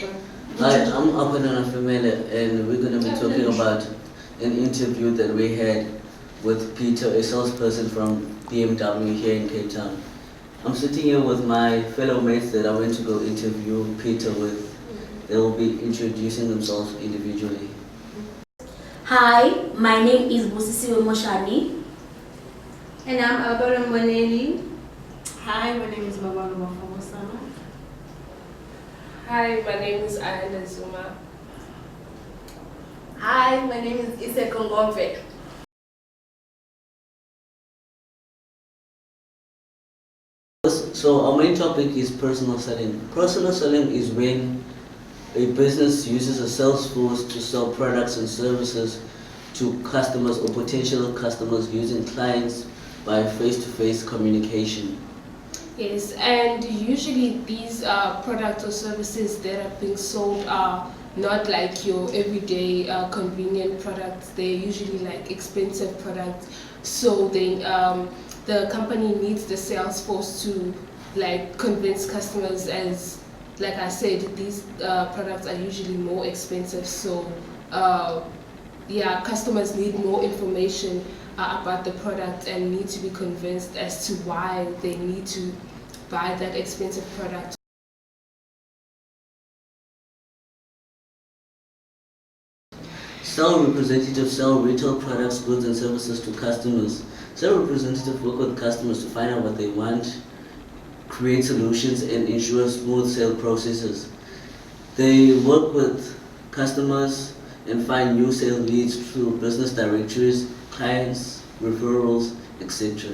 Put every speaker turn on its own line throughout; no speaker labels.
Hi, I'm Apanana Femele, and we're going to be talking about an interview that we had with Peter, a salesperson from BMW here in Cape Town. I'm sitting here with my fellow mates that I went to go interview Peter with. They will be introducing themselves individually.
Hi, my name is Busisiwe Moshani.
And I'm Albert Mwaneli.
Hi, my name is Mabalo Mafamosana.
Hi, my name is Ayanda Zuma.
Hi, my name is Ise Kongomve.
So our main topic is personal selling. Personal selling is when a business uses a sales force to sell products and services to customers or potential customers using clients by face-to-face communication.
Yes, and usually these products or services that are being sold are not like your everyday convenient products. They're usually like expensive products. So the company needs the sales force to like convince customers, as like I said, these products are usually more expensive. So customers need more information about the product and need to be convinced as to why they need to buy that expensive product.
Sales representatives sell retail products, goods and services to customers. Sales representatives work with customers to find out what they want, create solutions and ensure smooth sale processes. They work with customers and find new sale leads through business directories, clients, referrals, etc.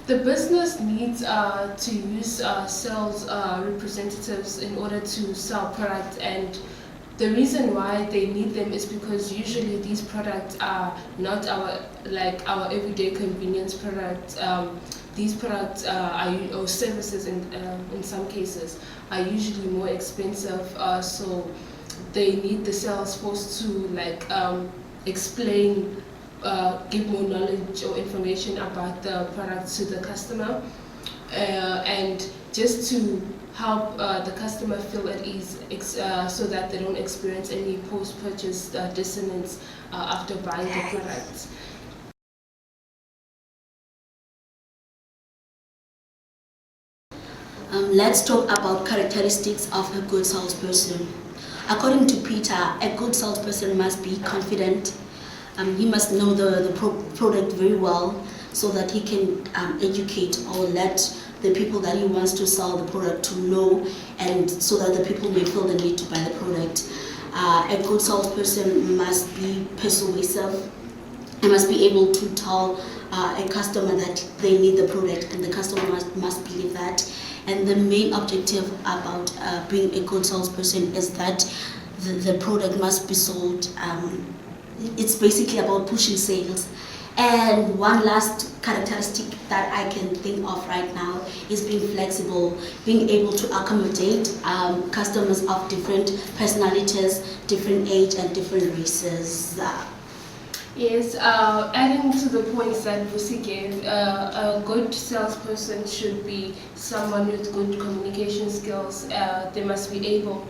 The business needs to use sales representatives in order to sell products, and the reason why they need them is because usually these products are not our everyday convenience products. These products or services in some cases are usually more expensive, so they need the sales force to explain, give more knowledge or information about the product to the customer, and just to help the customer feel at ease, so that they don't experience any post-purchase dissonance after buying the product.
Let's talk about characteristics of a good salesperson. According to Peter, a good salesperson must be confident. He must know the product very well so that he can educate or let the people that he wants to sell the product to know, and so that the people may feel the need to buy the product. A good salesperson must be persuasive. He must be able to tell a customer that they need the product, and the customer must believe that. And the main objective about being a good salesperson is that the product must be sold. It's basically about pushing sales. And one last characteristic that I can think of right now is being flexible, being able to accommodate customers of different personalities, different age and different races.
Yes, adding to the points that Vusi gave, a good salesperson should be someone with good communication skills. They must be able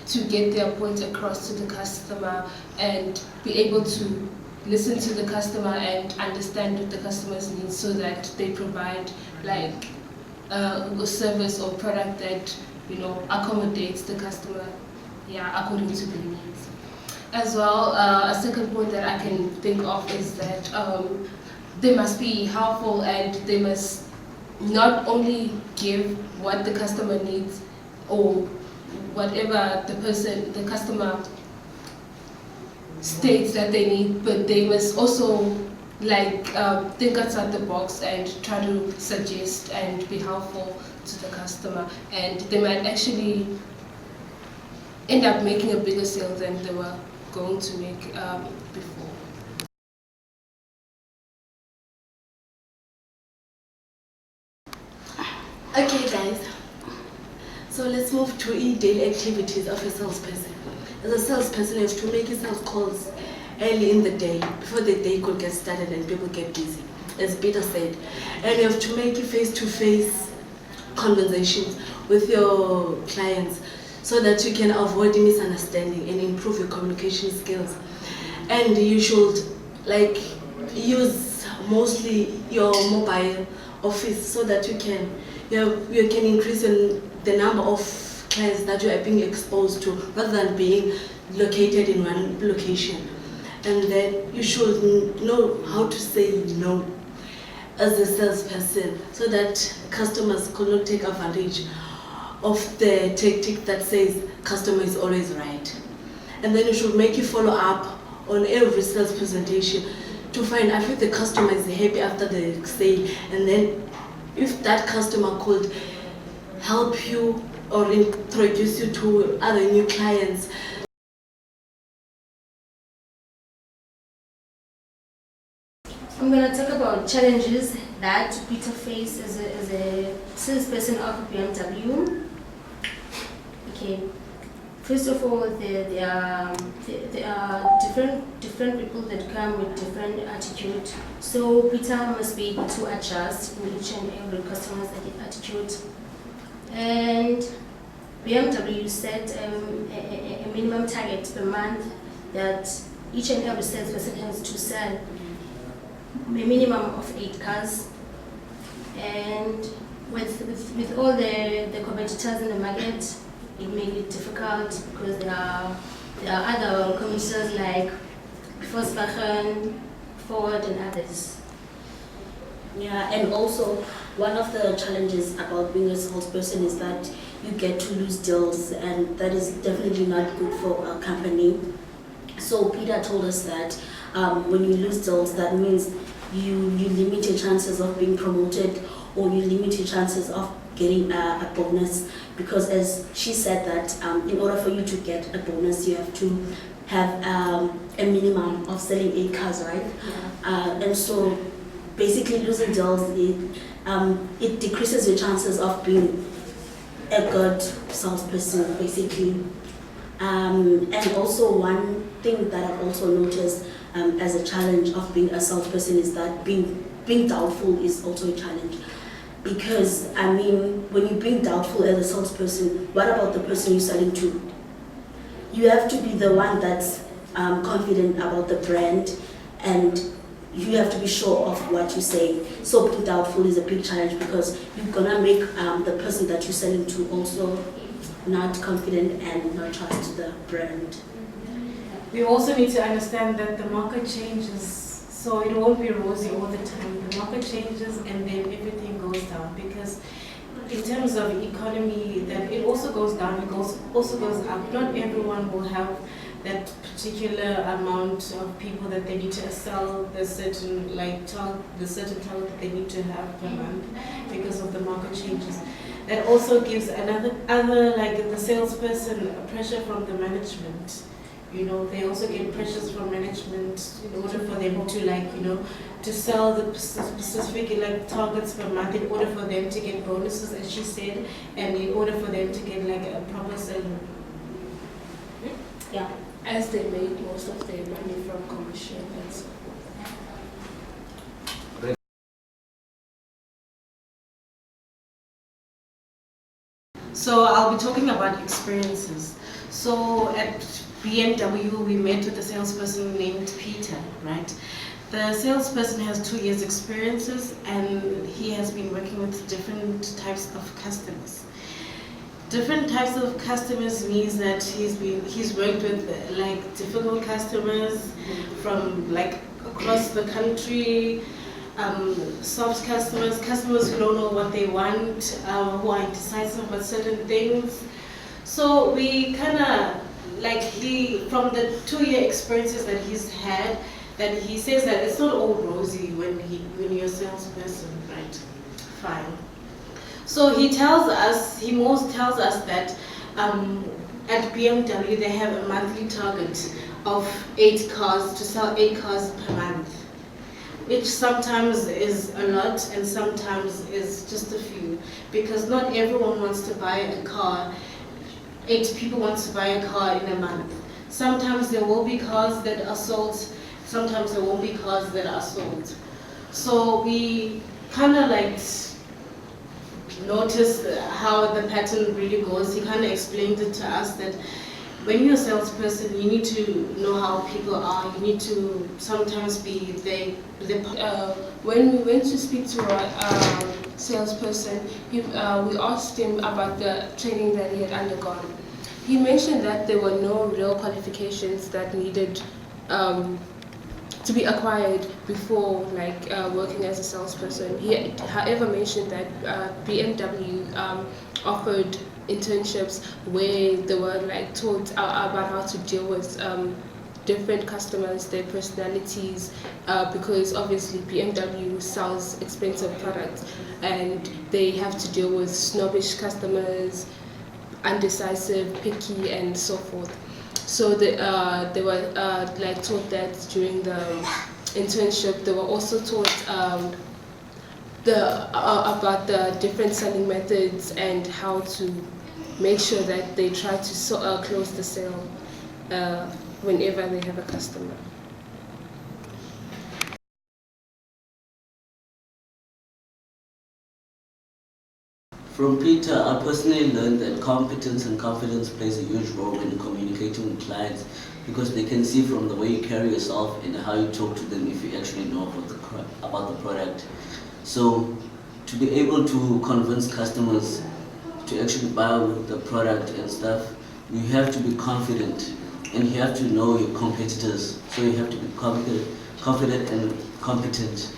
to get their point across to the customer and be able to listen to the customer and understand what the customer's needs, so that they provide a service or product that accommodates the customer, according to their needs. As well, a second point that I can think of is that they must be helpful, and they must not only give what the customer needs or whatever the customer states that they need, but they must also think outside the box and try to suggest and be helpful to the customer, and they might actually end up making a bigger sale than they were going to make before.
Okay guys, so let's move to daily activities of a salesperson. As a salesperson, you have to make sales calls early in the day, before the day could get started and people get busy, as Peter said. And you have to make face-to-face conversations with your clients so that you can avoid misunderstanding and improve your communication skills. And you should like use mostly your mobile office so that you can increase the number of clients that you are being exposed to rather than being located in one location. And then you should know how to say no as a salesperson so that customers could not take advantage of the tactic that says customer is always right. And then you should make you follow up on every sales presentation to find out if the customer is happy after the sale, and then if that customer could help you or introduce you to other new clients.
I'm going to talk about challenges that Peter faced as a salesperson of BMW. Okay, first of all, there are different people that come with different attitude. So Peter must be able to adjust in each and every customer's attitude. And BMW set a minimum target per month that each and every salesperson has to sell a minimum of 8 cars. And with all the competitors in the market, it made it difficult because there are other competitors like Volkswagen, Ford, and others.
Yeah, and also one of the challenges about being a salesperson is that you get to lose deals, and that is definitely not good for a company. So Peter told us that when you lose deals, that means you limit your chances of being promoted, or you limit your chances of getting a bonus, because as she said that in order for you to get a bonus, you have to have a minimum of selling 8 cars, right?
Yeah.
And so basically losing deals, it decreases your chances of being a good salesperson, basically. And also one thing that I've also noticed as a challenge of being a salesperson is that being doubtful is also a challenge. Because, I mean, when you're being doubtful as a salesperson, what about the person you're selling to? You have to be the one that's confident about the brand, and you have to be sure of what you say. So being doubtful is a big challenge because you're gonna make the person that you're selling to also not confident and not trust the brand.
We also need to understand that the market changes, so it won't be rosy all the time. The market changes and then everything goes down, because in terms of economy, that it also goes down, it also goes up. Not everyone will have that particular amount of people that they need to sell, the certain target that they need to have per month because of the market changes. That also gives other like the salesperson pressure from the management. You know, they also get pressures from management in order for them to to sell the specific targets per month, in order for them to get bonuses, as she said, and in order for them to get a proper salary.
Yeah.
As they make most of their money from commission and so forth.
So I'll be talking about experiences. So at BMW, we met with a salesperson named Peter, right? The salesperson has 2 years experiences, and he has been working with different types of customers. Different types of customers means that he's worked with difficult customers from across the country, soft customers who don't know what they want, who are indecisive about certain things. So we kind of from the 2-year experiences that he's had, that he says that it's not all rosy when you're a salesperson, right? Fine. So he tells us that at BMW they have a monthly target of 8 cars, to sell 8 cars per month, which sometimes is a lot and sometimes is just a few, because not everyone wants to buy a car. 8 people want to buy a car in a month. Sometimes there will be cars that are sold, sometimes there won't be cars that are sold. So we kind of noticed how the pattern really goes. He kind of explained it to us that when you're a salesperson, you need to know how people are. You need to sometimes be
When we went to speak to our salesperson, we asked him about the training that he had undergone. He mentioned that there were no real qualifications that needed to be acquired before working as a salesperson. He, however, mentioned that BMW offered internships where they were taught about how to deal with different customers, their personalities, because obviously BMW sells expensive products and they have to deal with snobbish customers, undecisive, picky, and so forth. So they were taught that during the internship. They were also taught about the different selling methods and how to make sure that they try to close the sale whenever they have a customer.
From Peter, I personally learned that competence and confidence plays a huge role when communicating with clients, because they can see from the way you carry yourself and how you talk to them if you actually know about the product. So to be able to convince customers to actually buy the product and stuff, you have to be confident and you have to know your competitors. So you have to be confident and competent.